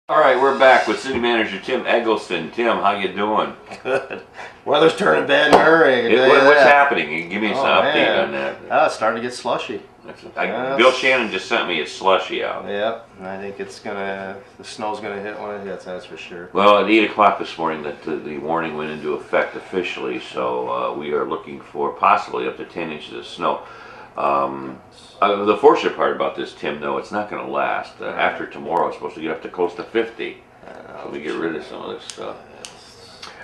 All right, we're back with City Manager Tim Eggleston. Tim, how you doing? Good. Weather's turning bad in a hurry. What's happening? You can give me some update man. on that. It's starting to get slushy. Bill Shannon just sent me a slushy out. Yep, and I think the snow's gonna hit when it hits, that's for sure. Well, at 8 o'clock this morning, the warning went into effect officially, so we are looking for possibly up to 10 inches of snow. The fortunate part about this, Tim, though, it's not going to last. After tomorrow, it's supposed to get up to close to 50. So we get rid of some of this stuff.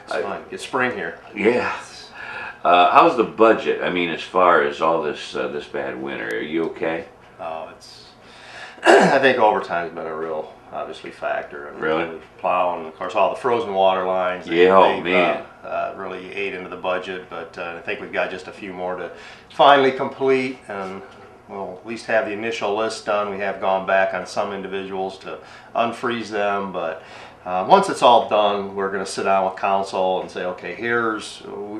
It's fine. It's spring here. Yeah. How's the budget? I mean, as far as all this this bad winter, are you okay? Oh, it's. I think overtime's been a real, obviously, factor. And really? Plowing, of course, all the frozen water lines. Yeah, oh man. Really ate into the budget, but I think we've got just a few more to finally complete, and we'll at least have the initial list done. We have gone back on some individuals to unfreeze them, but once it's all done, we're going to sit down with council and say, okay,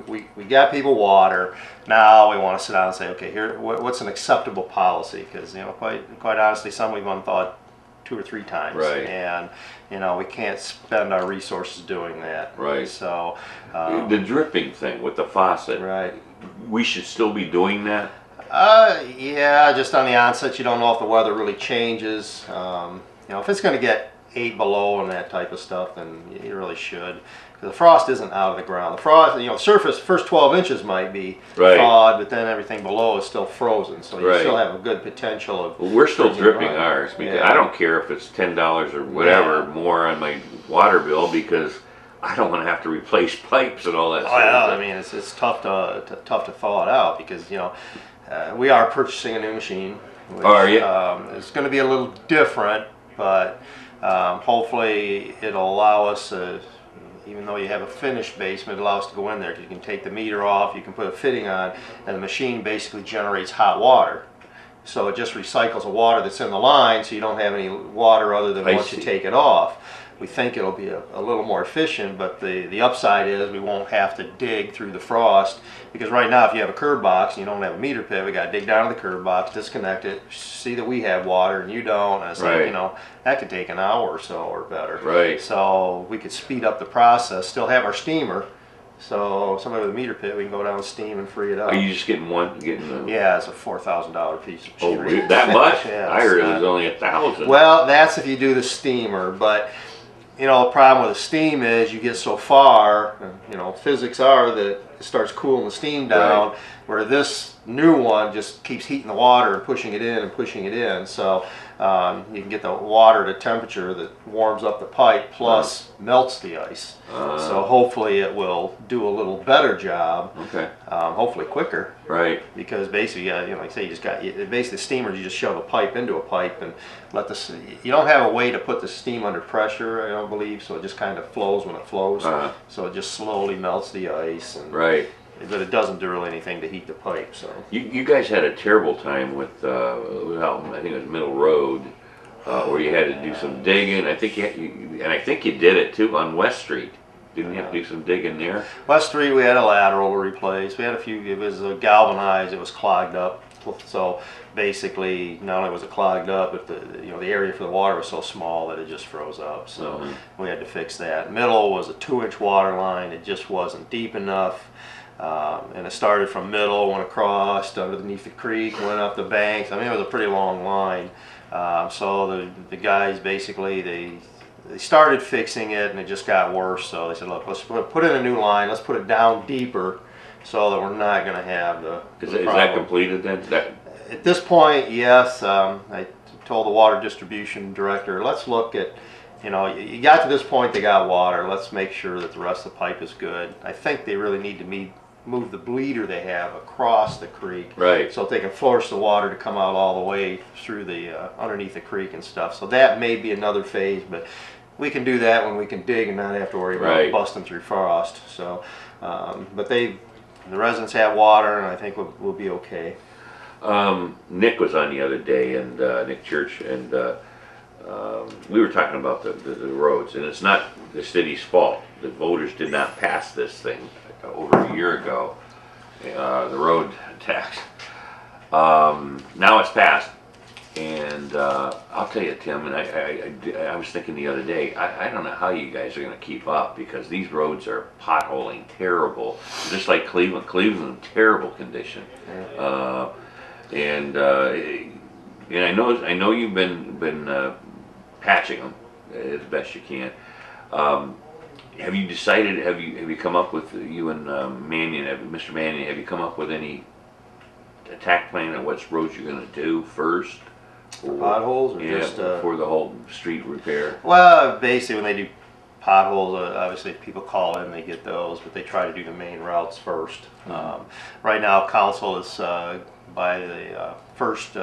we got people water. Now we want to sit down and say, okay, what's an acceptable policy? Because quite honestly, some we've unthought 2 or 3 times, right? And we can't spend our resources doing that, right? So the dripping thing with the faucet, right? We should still be doing that. Yeah, just on the onset, you don't know if the weather really changes. If it's going to get 8 below and that type of stuff, then you really should. The frost isn't out of the ground. The frost, surface first 12 inches might be thawed, but then everything below is still frozen. So you still have a good potential of. Well, we're still dripping ours because I don't care if it's $10 or whatever more on my water bill, because I don't want to have to replace pipes and all that. I mean, it's tough to thaw it out because we are purchasing a new machine. Which, are you? It's going to be a little different, but hopefully it'll allow us. Even though you have a finished basement, it allows us to go in there. You can take the meter off, you can put a fitting on, and the machine basically generates hot water. So it just recycles the water that's in the line, so you don't have any water other than once you take it off. We think it'll be a little more efficient, but the upside is we won't have to dig through the frost, because right now if you have a curb box and you don't have a meter pit, we got to dig down to the curb box, disconnect it, see that we have water and you don't, and it's like, that could take an hour or so or better. Right. So we could speed up the process, still have our steamer, so somebody with a meter pit, we can go down and steam and free it up. Are you just getting one? Yeah, it's a $4,000 piece of machinery. Oh, that much? Yeah, I heard it was only $1,000. Well, that's if you do the steamer, but the problem with the steam is you get so far, physics are that it starts cooling the steam down, where this new one just keeps heating the water and pushing it in and pushing it in. So you can get the water at a temperature that warms up the pipe plus melts the ice. So hopefully it will do a little better job. Okay. Hopefully quicker. Right. Because basically, like I say, basically the steamers, you just shove a pipe into a pipe and you don't have a way to put the steam under pressure, I don't believe, so it just kind of flows when it flows. So it just slowly melts the ice. And, but it doesn't do really anything to heat the pipe. So you guys had a terrible time with, I think it was Middle Road, where you had to do some digging. I think you did it too on West Street. Didn't you have to do some digging there? West Street, we had a lateral to replace. We had a few. It was galvanized. It was clogged up. So basically, not only was it clogged up, but the area for the water was so small that it just froze up. So we had to fix that. Middle was a 2-inch water line. It just wasn't deep enough. And it started from Middle, went across underneath the creek, went up the banks. I mean, it was a pretty long line. So the guys basically they started fixing it, and it just got worse. So they said, look, let's put in a new line. Let's put it down deeper, so that we're not going to have the Is that completed then? At this point, yes. I told the water distribution director, let's look at, you got to this point, they got water. Let's make sure that the rest of the pipe is good. I think they really need to move the bleeder they have across the creek, so that they can force the water to come out all the way through the underneath the creek and stuff. So that may be another phase, but we can do that when we can dig and not have to worry about busting through frost. So, but the residents have water, and I think we'll be okay. Nick was on the other day, and Nick Church, and we were talking about the roads, and it's not the city's fault. The voters did not pass this thing over a year ago, the road tax. Now it's passed. And I'll tell you, Tim, and I was thinking the other day, I don't know how you guys are going to keep up, because these roads are potholing terrible, just like Cleveland. Cleveland in terrible condition, and I know you've been patching them as best you can. Have you decided? Have you come up with, you and Mannion, Mr. Mannion? Have you come up with any attack plan on what roads you're going to do first? For potholes, or Yeah, just for the whole street repair. well, basically when they do potholes, obviously if people call in, they get those, but they try to do the main routes first. Right now, council is by the first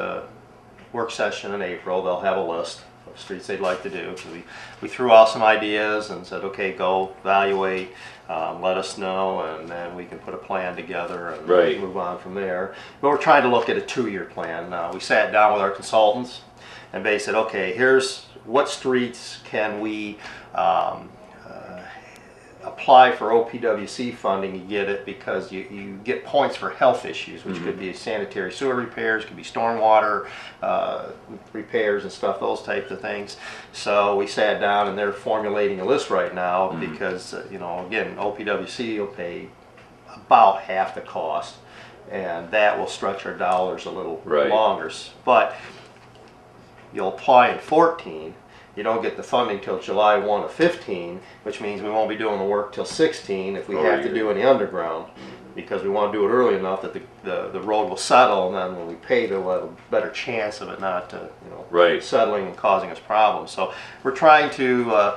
work session in April, they'll have a list of streets they'd like to do. So we threw out some ideas and said, okay, go evaluate, let us know, and then we can put a plan together and Right. move on from there. But we're trying to look at a 2-year plan. We sat down with our consultants and they said, okay, here's what streets can we apply for OPWC funding. You get it because you get points for health issues, which could be sanitary sewer repairs, could be stormwater repairs and stuff, those types of things. So we sat down and they're formulating a list right now because, you know, again, OPWC will pay about half the cost, and that will stretch our dollars a little longer. But you'll apply in 14. You don't get the funding till July 1 of 15, which means we won't be doing the work till 16 if we have to do any underground, because we want to do it early enough that the road will settle, and then when we pave it, we'll have a better chance of it not settling and causing us problems. So we're trying to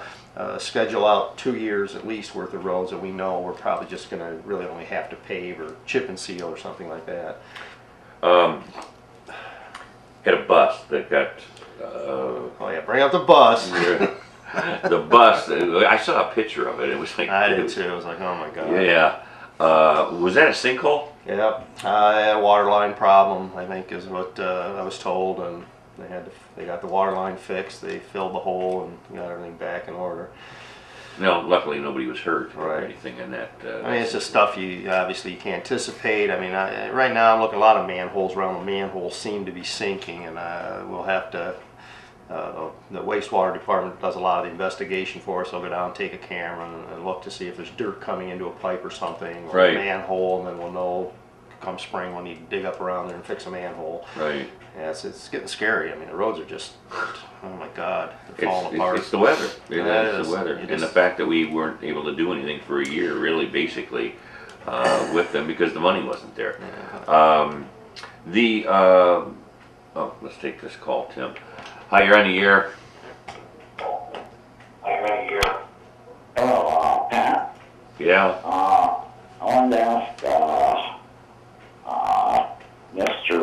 schedule out 2 years at least worth of roads that we know we're probably just going to really only have to pave or chip and seal or something like that. Had a bus that got. Oh yeah, bring up the bus. The bus. I saw a picture of it. It was like. I did too. I was like, oh my god. Yeah. Was that a sinkhole? Yep. A water line problem, I think, is what I was told, and they got the water line fixed. They filled the hole and got everything back in order. No, luckily nobody was hurt or anything in that. I mean, it's just stuff you obviously you can't anticipate. I mean, right now I'm looking at a lot of manholes around. The manholes seem to be sinking, and we'll have to. The wastewater department does a lot of the investigation for us. They'll go down and take a camera and look to see if there's dirt coming into a pipe or something, or a manhole, and then we'll know come spring we'll need to dig up around there and fix a manhole. Right. Yeah, it's getting scary. I mean, the roads are just, oh my God, they're falling apart. It's the weather. It's the weather. And the fact that we weren't able to do anything for a year, really, basically, with them because the money wasn't there. Yeah. Let's take this call, Tim. Hi, you're on the air. Hello, Pat. Yeah. I wanted to ask Mr.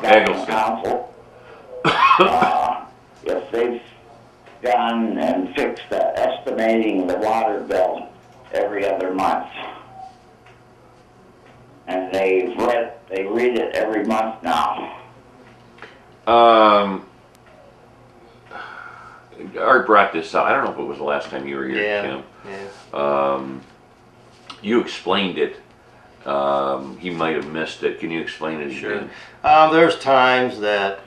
Eggleston. Council if they've gone and fixed the estimating the water bill every other month, and they read it every month now. Art brought this up. I don't know if it was the last time you were here, Tim. Yeah. You explained it. He might have missed it. Can you explain it again? There's times that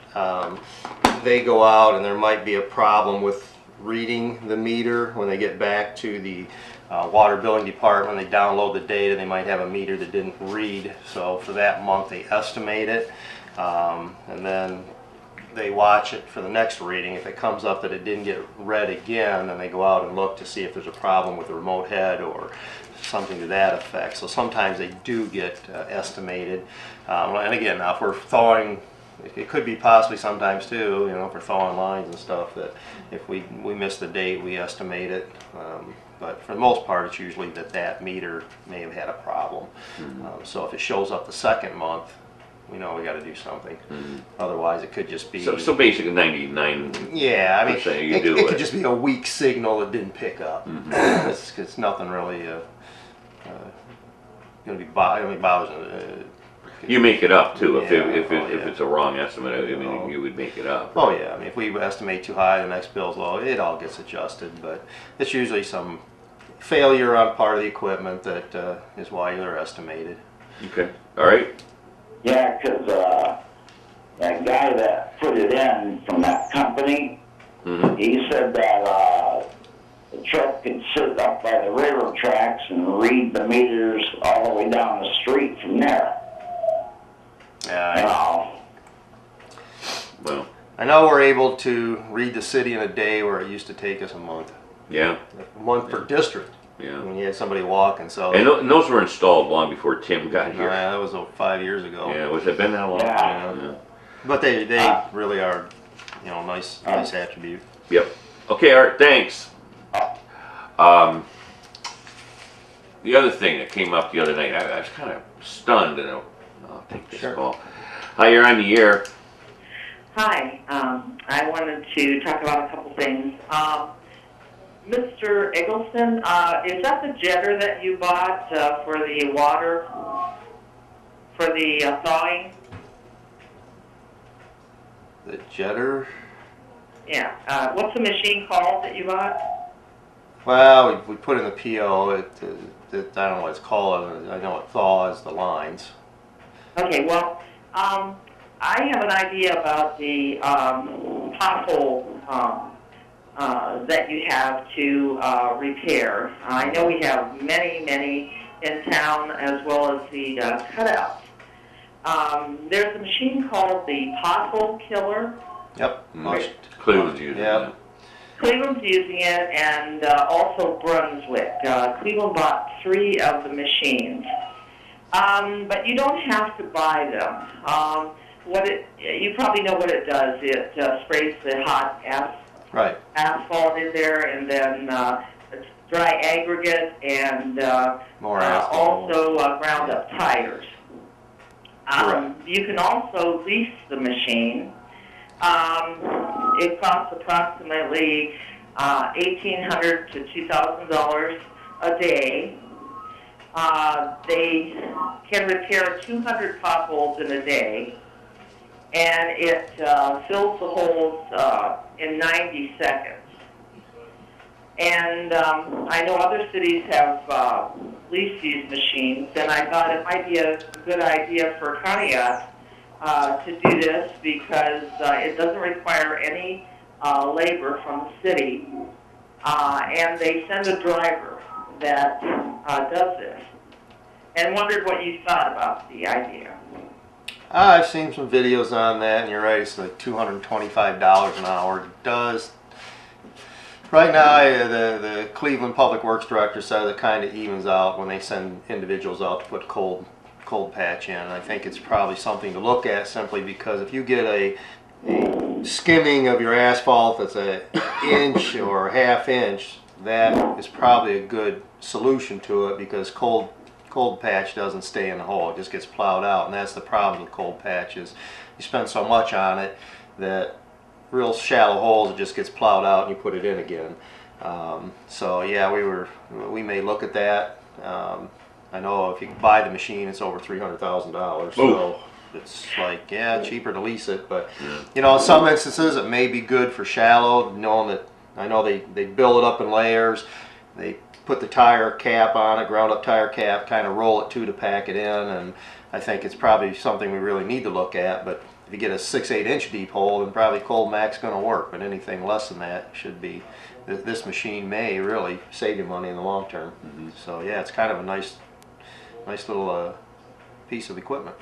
they go out and there might be a problem with reading the meter when they get back to the water billing department. They download the data. They might have a meter that didn't read. So for that month, they estimate it, and then they watch it for the next reading. If it comes up that it didn't get read again, then they go out and look to see if there's a problem with the remote head or something to that effect. So sometimes they do get estimated. And again, now if we're thawing, it could be possibly sometimes too, you know, if we're thawing lines and stuff, that if we miss the date, we estimate it. But for the most part, it's usually that meter may have had a problem. So if it shows up the second month, we know we got to do something. Otherwise, it could just be. So basically, 99. Yeah, I mean, it could it. just be a weak signal that didn't pick up. It's nothing really going to be bothers. You make it up too. If it's a wrong estimate, I mean, you would make it up. Oh yeah, I mean, if we estimate too high, the next bill's low. It all gets adjusted, but it's usually some failure on part of the equipment that is why they're estimated. Okay. All right. Yeah, because that guy that put it in from that company, Mm-hmm. he said that the truck could sit up by the railroad tracks and read the meters all the way down the street from there. Yeah, Well, I know we're able to read the city in a day where it used to take us a month. yeah, A month per district yeah. when you had somebody walking. So And those were installed long before Tim got here. that was 5 years ago. Yeah, was it been that long? Yeah. But they really are, you know, nice attribute. Yep. Okay, Art, thanks. The other thing that came up the other night, I was kind of stunned, and I'll take this Sure. call. Hi, you're on the air. Hi, I wanted to talk about a couple things. Mr. Eggleston, is that the jetter that you bought for the water, for the thawing? The jetter. Yeah. What's the machine called that you bought? Well, we put in the PO. I don't know what it's called. I know it thaws the lines. Okay, well, I have an idea about the pothole that you have to repair. I know we have many in town, as well as the cutouts. There's a machine called the pothole killer. Yep. Most Cleveland's using Yeah. that. Cleveland's using it, and also Brunswick. Cleveland bought 3 of the machines. But you don't have to buy them. You probably know what it does. It sprays the hot asphalt in there, and then it's dry aggregate, and More asphalt. also ground up tires. You can also lease the machine. It costs approximately $1,800 to $2,000 a day. They can repair 200 potholes in a day, and it fills the holes in 90 seconds. And I know other cities have leased these machines, and I thought it might be a good idea for Conneaut to do this, because it doesn't require any labor from the city, and they send a driver that does this, and wondered what you thought about the idea. I've seen some videos on that, and you're right, it's like $225 an hour. It does. Right now, the Cleveland Public Works Director says it kind of evens out when they send individuals out to put cold patch in. I think it's probably something to look at, simply because if you get a skimming of your asphalt that's an inch or a half inch, that is probably a good solution to it, because cold patch doesn't stay in the hole. It just gets plowed out, and that's the problem with cold patch, is you spend so much on it that real shallow holes, it just gets plowed out and you put it in again. So yeah, we may look at that. I know if you buy the machine, it's over $300,000. So it's like, yeah, cheaper to lease it. But you know, in some instances, it may be good for shallow, knowing that I know they build it up in layers. They put the tire cap on it, ground up tire cap, kind of roll it to pack it in, and I think it's probably something we really need to look at. But if you get a 6-8 inch deep hole, then probably cold mac's going to work. But anything less than that should be. This machine may really save you money in the long term. So yeah, it's kind of a nice little piece of equipment.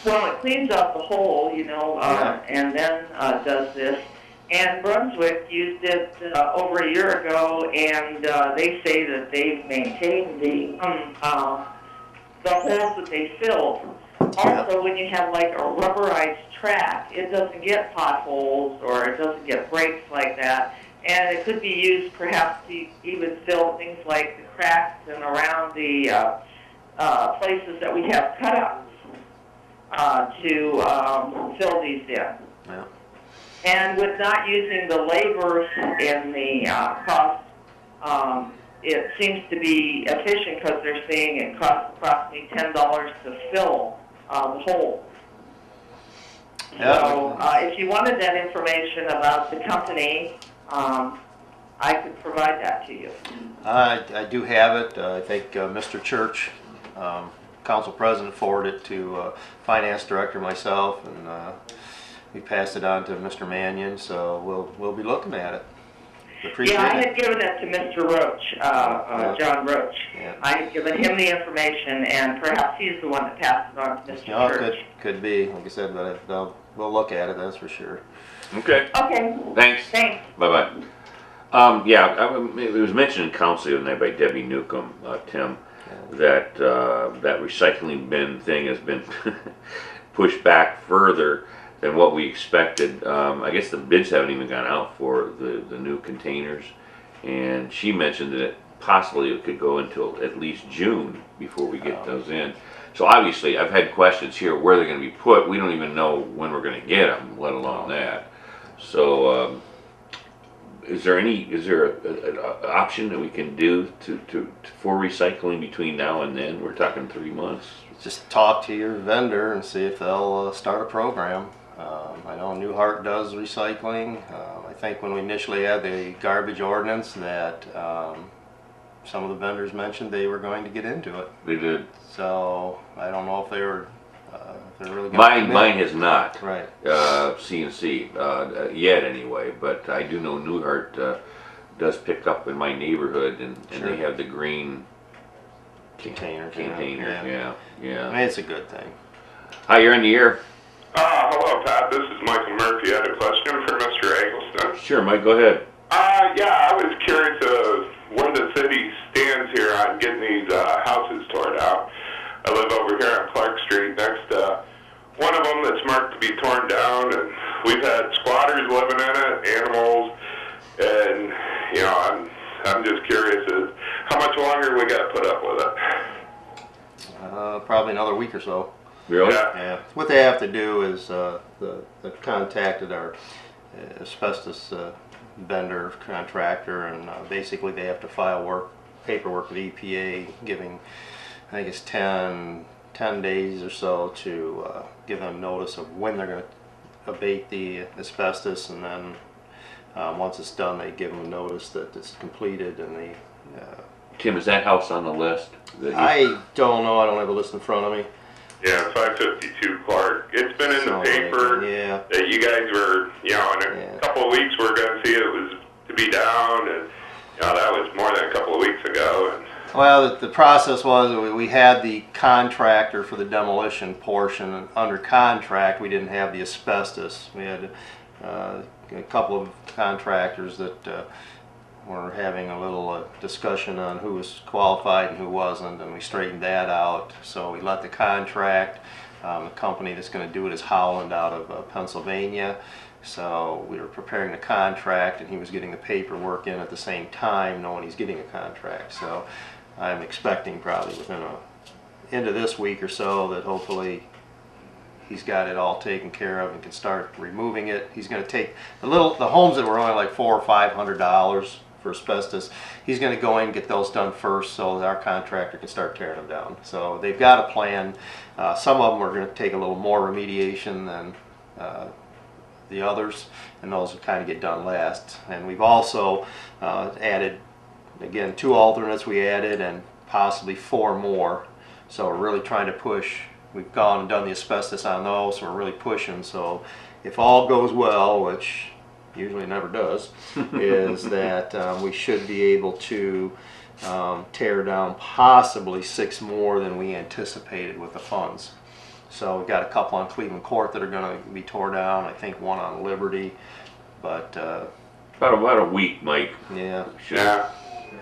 Well, it cleans up the hole, you know, and then does this. And Brunswick used it over a year ago, and they say that they've maintained the holes that they filled. Also, when you have like a rubberized track, it doesn't get potholes or it doesn't get breaks like that. And it could be used perhaps to even fill things like the cracks and around the places that we have cutouts to fill these in. Yeah. And with not using the labor in the cost, it seems to be efficient, because they're saying it costs approximately $10 to fill the hole. Yeah. So if you wanted that information about the company, I could provide that to you. I do have it. I think Mr. Church, council president, forwarded it to finance director, myself, and we passed it on to Mr. Mannion, so we'll be looking at it. Appreciate Yeah, I it. had given it to Mr. Roach, John Roach. Yeah. I had given him the information, and perhaps he's the one that passed it on to Mr. No, Church. could be, like I said, but we'll look at it, that's for sure. Okay. Okay. Thanks. Thanks. Bye-bye. Yeah, it was mentioned in council the other night by Debbie Newcomb, Tim, that that recycling bin thing has been pushed back further than what we expected. I guess the bids haven't even gone out for the new containers, and she mentioned that possibly it could go until at least June before we get those in. So obviously, I've had questions here where they're going to be put. We don't even know when we're going to get them, let alone that. So, is there an option that we can do for recycling between now and then? We're talking 3 months. Just talk to your vendor and see if they'll start a program. I know Newhart does recycling. I think when we initially had the garbage ordinance that some of the vendors mentioned they were going to get into it. They did. So I don't know if they're really going to Mine has not. Right. C&C yet anyway, but I do know Newhart does pick up in my neighborhood, and Sure. they have the green Container. Yeah. I mean, it's a good thing. Hi, you're on the air. Hello, Pat. This is Michael Murphy. I had a question for Mr. Eggleston. Sure, Mike, go ahead. Yeah, I was curious of where the city stands here on getting these houses torn down. I live over here on Clark Street next to one of them that's marked to be torn down, and we've had squatters living in it, animals, and, you know, I'm just curious as how much longer we got to put up with it. Probably another week or so. Really? Yeah. What they have to do is they contacted our asbestos vendor contractor, and basically they have to file paperwork with EPA, giving I think it's 10 days or so to give them notice of when they're going to abate the asbestos, and then once it's done, they give them a notice that it's completed. And they. Tim, is that house on the list? I don't know. I don't have a list in front of me. Yeah, 552 Clark. It's been in the paper that you guys were, you know, in a couple of weeks we're going to see it was to be down, and you know, that was more than a couple of weeks ago. And well, the process was we had the contractor for the demolition portion under contract. We didn't have the asbestos. We had a couple of contractors that were having a little discussion on who was qualified and who wasn't, and we straightened that out. So we let the contract. The company that's going to do it is Howland out of Pennsylvania. So we were preparing the contract, and he was getting the paperwork in at the same time, knowing he's getting a contract. So I'm expecting probably within end of this week or so that hopefully he's got it all taken care of and can start removing it. He's going to take the homes that were only like $400 or $500 for asbestos. He's going to go in and get those done first, so that our contractor can start tearing them down. So they've got a plan. Some of them are going to take a little more remediation than the others, and those will kind of get done last. And we've also added, again, 2 alternates we added, and possibly 4 more. So we're really trying to push. We've gone and done the asbestos on those, so we're really pushing. So if all goes well, which usually never does, is that we should be able to tear down possibly 6 more than we anticipated with the funds. So we've got a couple on Cleveland Court that are going to be tore down. I think one on Liberty, but about a week, Mike. Yeah. yeah.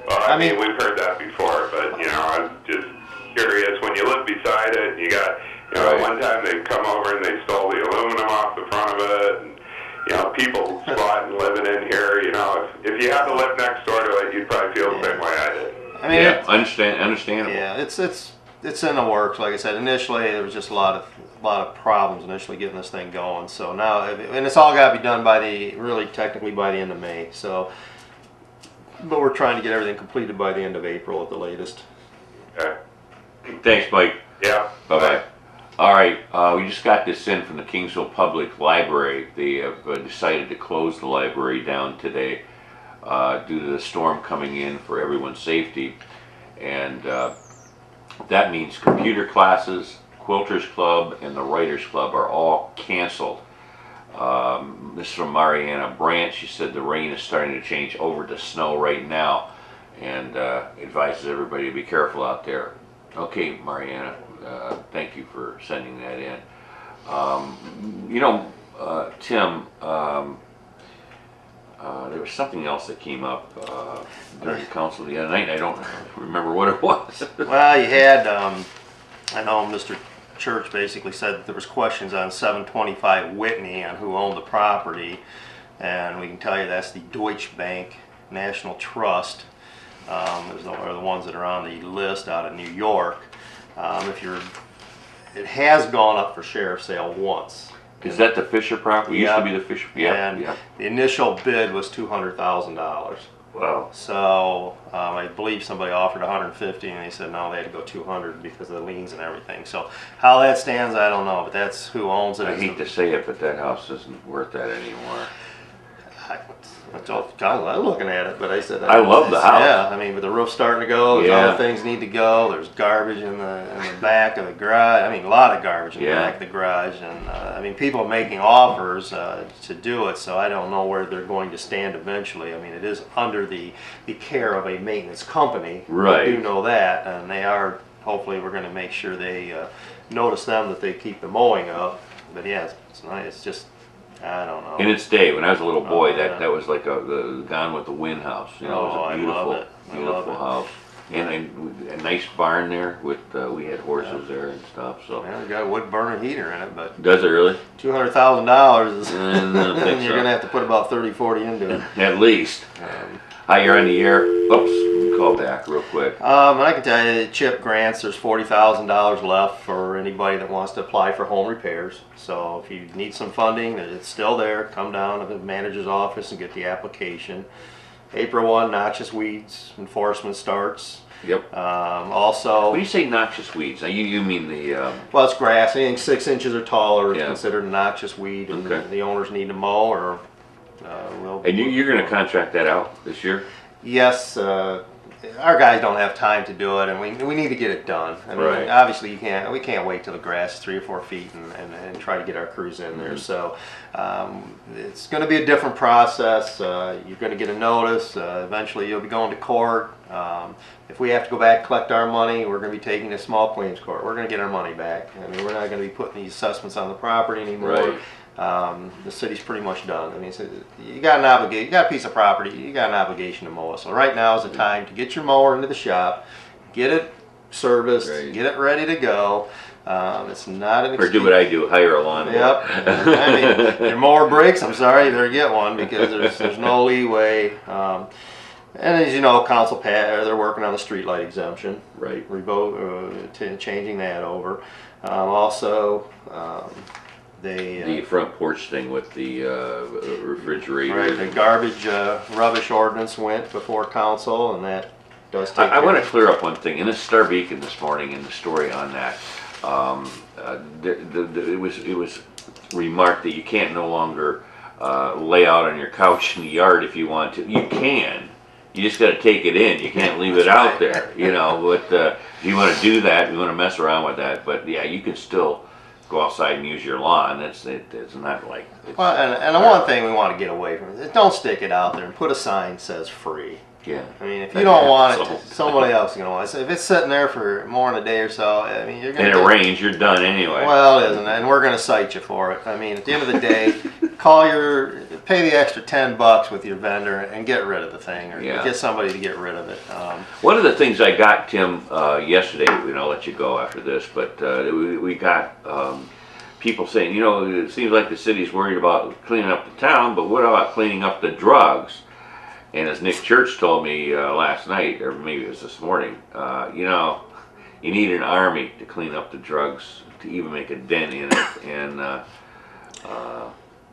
Well, I mean, we've heard that before, but you know, I'm just curious. When you live beside it, you got, you know, one time they come over and they stole the aluminum off the front of it, and you know, people squatting living in here. You know, if you had to live next door to it, you'd probably feel the same way I did. I mean, yeah, understandable. Yeah, it's in the works. Like I said, initially there was just a lot of problems initially getting this thing going. So now, and it's all got to be done by technically by the end of May. So, but we're trying to get everything completed by the end of April at the latest. Okay. Thanks, Mike. Yeah. Bye-bye. All right, we just got this in from the Kingsville Public Library. They have decided to close the library down today due to the storm coming in for everyone's safety. And that means computer classes, Quilters Club, and the Writers Club are all canceled. This is from Mariana Brandt. She said the rain is starting to change over to snow right now, and advises everybody to be careful out there. Okay, Mariana, thank you for sending that in. Tim, there was something else that came up during council the other night. I don't remember what it was. Well, you had, I know Mr. Church basically said that there was questions on 725 Whitney on who owned the property, and we can tell you that's the Deutsche Bank National Trust. Those are the ones that are on the list out of New York. It has gone up for sheriff's sale once. Is that the Fisher property? Yep. Used to be the Fisher. And the initial bid was $200,000. Wow. So I believe somebody offered 150, and they said no, they had to go 200 because of the liens and everything. So how that stands, I don't know, but that's who owns it. I hate to say it, but that house isn't worth that anymore. I'm looking at it, but I said I love the house. Yeah, I mean, but the roof's starting to go. There's other things need to go. There's garbage in the back of the garage. I mean, a lot of garbage in the back of the garage, and I mean, people are making offers to do it. So I don't know where they're going to stand eventually. I mean, it is under the care of a maintenance company. Right. I do know that, and they are. Hopefully, we're going to make sure they notice them that they keep the mowing up. But yeah, it's nice. It's just. I don't know. In its day, when I was a little boy, that was like the Gone with the Wind house. You know, it was a beautiful, beautiful house, and a nice barn there with we had horses there and stuff. So yeah, it got a wood burner heater in it, but does it really? $200,000 is you're so. gonna have to put about 30-40 into it. At least. Hi, you're on the air. Oops, call back real quick. And I can tell you, CHIP grants, there's $40,000 left for anybody that wants to apply for home repairs. So if you need some funding, it's still there. Come down to the manager's office and get the application. April 1, noxious weeds enforcement starts. Yep. Also, When you say noxious weeds, now you mean the well, it's grass. Anything 6 inches or taller is Yeah. considered a noxious weed, and Okay. the owners need to mow or. and you're going to contract that out this year? Yes, our guys don't have time to do it, and we need to get it done. I mean, Right. obviously we can't wait till the grass is 3 or 4 feet and try to get our crews in there. So it's going to be a different process. You're going to get a notice. Eventually, you'll be going to court. If we have to go back and collect our money, we're going to be taking a small claims court. We're going to get our money back. I mean, we're not going to be putting these assessments on the property anymore. Right. The city's pretty much done. I mean, so you got an obligation. You got a piece of property. You got an obligation to mow it. So right now is the time to get your mower into the shop, get it serviced, Right. get it ready to go. It's not an Or do what I do, hire a lawnmower. Yep. I mean, your mower breaks. I'm sorry, you better get one because there's no leeway. And as you know, council they're working on the streetlight exemption. Right. Changing that over. Also. The front porch thing with the refrigerator. Right, the garbage rubbish ordinance went before council, and that does take I want to care clear up one thing. In the Star Beacon this morning, in the story on that, it was remarked that you can't no longer lay out on your couch in the yard if you want to. You can. You just got to take it in. You can't leave it out there, you know. But if you want to do that, you want to mess around with that. But yeah, you can still go outside and use your lawn. It's not like. Well, and the one thing we want to get away from is don't stick it out there and put a sign that says free. Yeah. I mean, if you don't want it, somebody else is going to want it. So if it's sitting there for more than a day or so, I mean, you're going to. And it rains, you're done anyway. Well, it isn't, and we're going to cite you for it. I mean, at the end of the day, pay the extra $10 with your vendor and get rid of the thing, or get somebody to get rid of it. One of the things I got, Tim, yesterday, and I'll let you go after this, but we got people saying, you know, it seems like the city's worried about cleaning up the town, but what about cleaning up the drugs? And as Nick Church told me last night, or maybe it was this morning, you know, you need an army to clean up the drugs, to even make a dent in it. And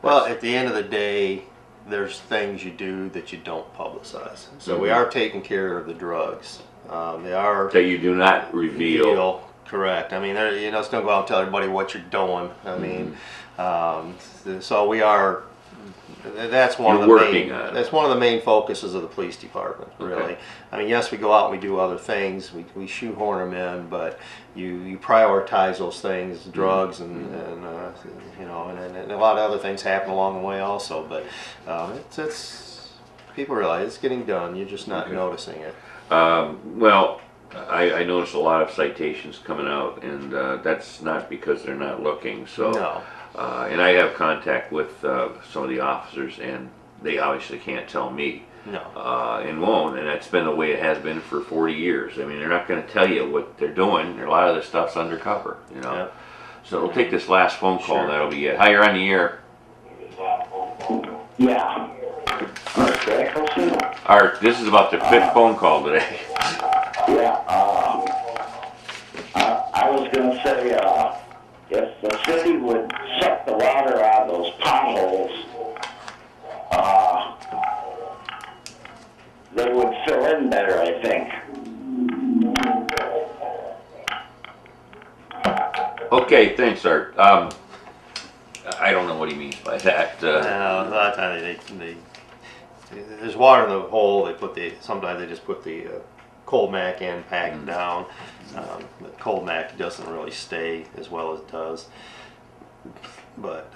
well, at the end of the day, there's things you do that you don't publicize. So we are taking care of the drugs. They are that you do not reveal. Correct. I mean, you know, it's don't go out and tell everybody what you're doing. I mean, so we are that's one You're of the working main, on it. that's one of the main focuses of the police department, really. Okay. I mean, yes, we go out and we do other things, we shoehorn them in, but you prioritize those things, drugs and you know, and a lot of other things happen along the way also, but it's people realize it's getting done, you're just not noticing it. Well, I noticed a lot of citations coming out, and that's not because they're not looking. So, No. And I have contact with some of the officers, and they obviously can't tell me. No. And won't, and that's been the way it has been for 40 years. I mean, they're not going to tell you what they're doing. A lot of this stuff's undercover, you know. Yep. So we'll take this last phone call, Sure. and that'll be it. Hi, you're on the air. Yeah. Art, this is about the fifth phone call today. Yeah, I was gonna say, if the city would suck the water out of those potholes, they would fill in better, I think. Okay, thanks, Art. I don't know what he means by that. A lot of times there's water in the hole. Sometimes they just put the cold mac in, pack it down. But cold mac doesn't really stay as well as it does. But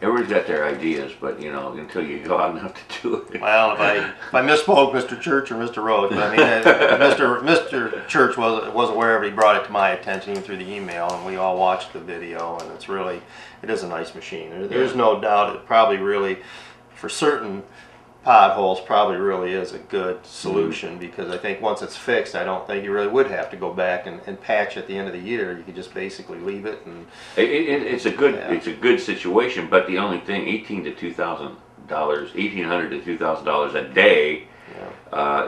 Everybody's got their ideas, but you know, until you go out and have to do it. well, if I misspoke, Mr. Church or Mr. Rhodes, but I mean, Mr. Church was aware of it. He brought it to my attention even through the email, and we all watched the video. And it is a nice machine. There's no doubt it probably really, for certain potholes, probably really is a good solution, because I think once it's fixed, I don't think you really would have to go back and patch at the end of the year. You could just basically leave it and It's a good situation, but the only thing, $1,800 to $2,000 a day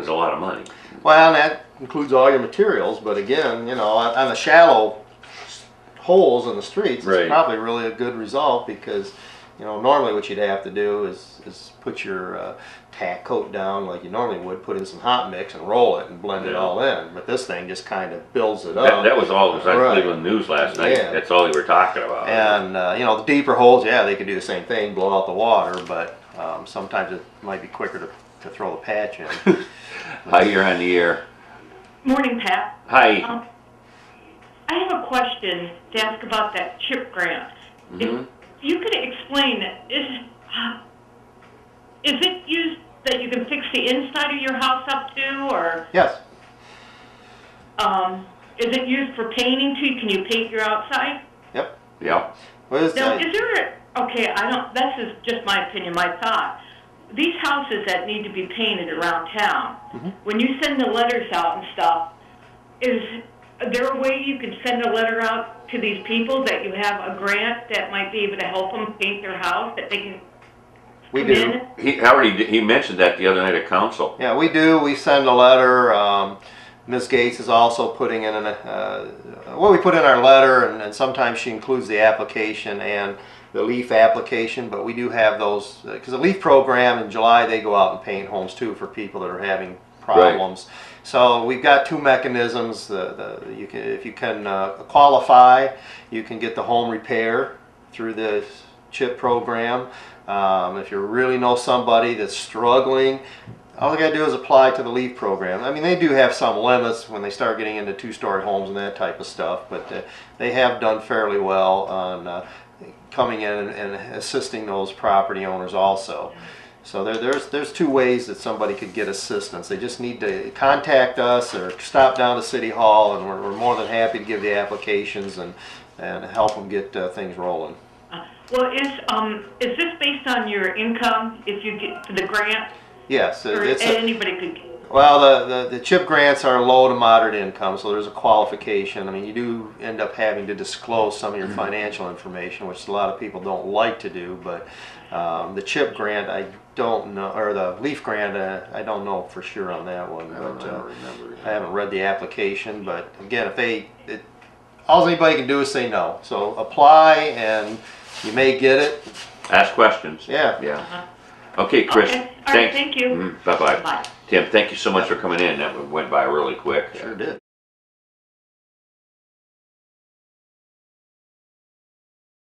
is a lot of money. well, and that includes all your materials. But again, you know, on the shallow holes in the streets, Right. it's probably really a good result, because you know, normally what you'd have to do is put your tack coat down like you normally would, put in some hot mix and roll it and blend it all in. But this thing just kind of builds it up. That was all it was on Right. Cleveland News last night. Yeah. That's all they were talking about. And you know, the deeper holes, yeah, they could do the same thing, blow out the water, but sometimes it might be quicker to throw the patch in. Hi, you're on the air. Morning, Pat. Hi. I have a question to ask about that CHIP grant. Mhm. If you could explain, is it used that you can fix the inside of your house up to, or Yes. is it used for painting too? Can you paint your outside? Yep. Yeah. Well, it's, Now, is there okay, this is just my opinion, my thought. These houses that need to be painted around town, when you send the letters out and stuff, is there a way you can send a letter out to these people that you have a grant that might be able to help them paint their house, that they can we come do. in? He mentioned that the other night at council. Yeah, we do. We send a letter. Ms. Gates is also putting in we put in our letter, and sometimes she includes the application and the LEAF application, but we do have those, because the LEAF program in July, they go out and paint homes too for people that are having problems. Right. So we've got two mechanisms. If you can qualify, you can get the home repair through the CHIP program. If you really know somebody that's struggling, all you got to do is apply to the LEAF program. I mean, they do have some limits when they start getting into two-story homes and that type of stuff, but they have done fairly well on coming in and assisting those property owners also. So there's two ways that somebody could get assistance. They just need to contact us or stop down to City Hall, and we're more than happy to give the applications and help them get things rolling. Well, is this based on your income if you get the grant? Yes, or anybody could. Well, the CHIP grants are low to moderate income, so there's a qualification. I mean, you do end up having to disclose some of your financial information, which a lot of people don't like to do. But the CHIP grant, I don't know, or the LEAF grant, I don't know for sure on that one. I haven't read the application. But again, all anybody can do is say no. So apply, and you may get it. Ask questions. Yeah. Yeah. Okay, Chris. Okay. All right, thank you. Bye-bye. Bye. Tim, thank you so much for coming in. That went by really quick. Sure did.